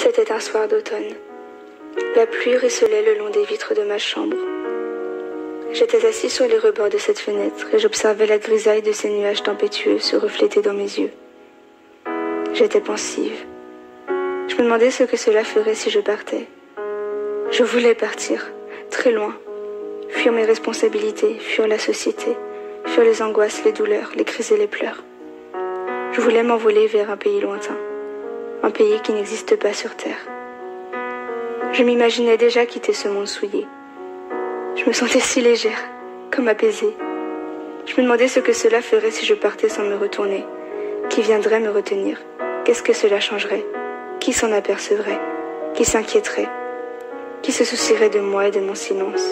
C'était un soir d'automne. La pluie ruisselait le long des vitres de ma chambre. J'étais assis sur les rebords de cette fenêtre et j'observais la grisaille de ces nuages tempétueux se refléter dans mes yeux. J'étais pensive. Je me demandais ce que cela ferait si je partais. Je voulais partir, très loin, fuir mes responsabilités, fuir la société, fuir les angoisses, les douleurs, les cris et les pleurs. Je voulais m'envoler vers un pays lointain, un pays qui n'existe pas sur terre. Je m'imaginais déjà quitter ce monde souillé. Je me sentais si légère, comme apaisée. Je me demandais ce que cela ferait si je partais sans me retourner. Qui viendrait me retenir? Qu'est-ce que cela changerait? Qui s'en apercevrait? Qui s'inquiéterait? Qui se soucierait de moi et de mon silence?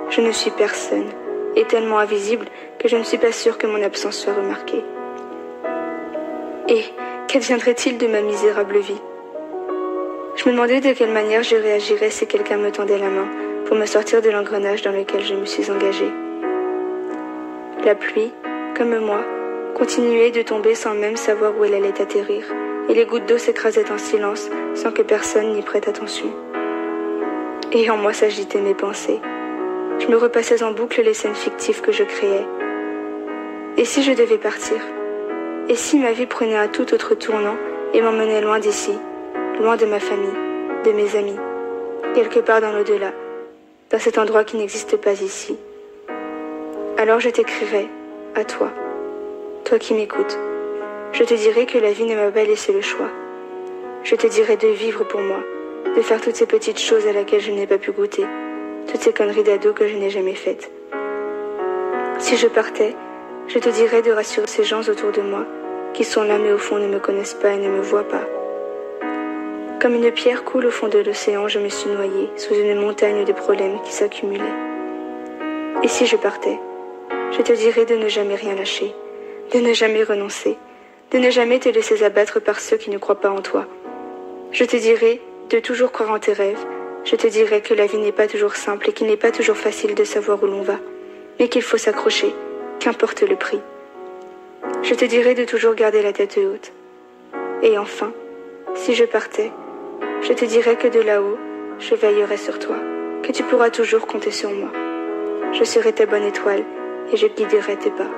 Je ne suis personne, et tellement invisible que je ne suis pas sûre que mon absence soit remarquée. Et qu'adviendrait-il de ma misérable vie? Je me demandais de quelle manière je réagirais si quelqu'un me tendait la main pour me sortir de l'engrenage dans lequel je me suis engagée. La pluie, comme moi, continuait de tomber sans même savoir où elle allait atterrir, et les gouttes d'eau s'écrasaient en silence sans que personne n'y prête attention. Et en moi s'agitaient mes pensées. Je me repassais en boucle les scènes fictives que je créais. Et si je devais partir? Et si ma vie prenait un tout autre tournant et m'emmenait loin d'ici, loin de ma famille, de mes amis, quelque part dans l'au-delà, dans cet endroit qui n'existe pas ici? Alors je t'écrirai, à toi, toi qui m'écoutes. Je te dirai que la vie ne m'a pas laissé le choix. Je te dirai de vivre pour moi, de faire toutes ces petites choses à laquelle je n'ai pas pu goûter, toutes ces conneries d'ado que je n'ai jamais faites. Si je partais, je te dirais de rassurer ces gens autour de moi, qui sont là mais au fond ne me connaissent pas et ne me voient pas. Comme une pierre coule au fond de l'océan, je me suis noyée sous une montagne de problèmes qui s'accumulaient. Et si je partais, je te dirais de ne jamais rien lâcher, de ne jamais renoncer, de ne jamais te laisser abattre par ceux qui ne croient pas en toi. Je te dirais de toujours croire en tes rêves. Je te dirais que la vie n'est pas toujours simple et qu'il n'est pas toujours facile de savoir où l'on va, mais qu'il faut s'accrocher, qu'importe le prix. Je te dirais de toujours garder la tête haute. Et enfin, si je partais, je te dirais que de là-haut, je veillerai sur toi, que tu pourras toujours compter sur moi. Je serai ta bonne étoile et je guiderai tes pas.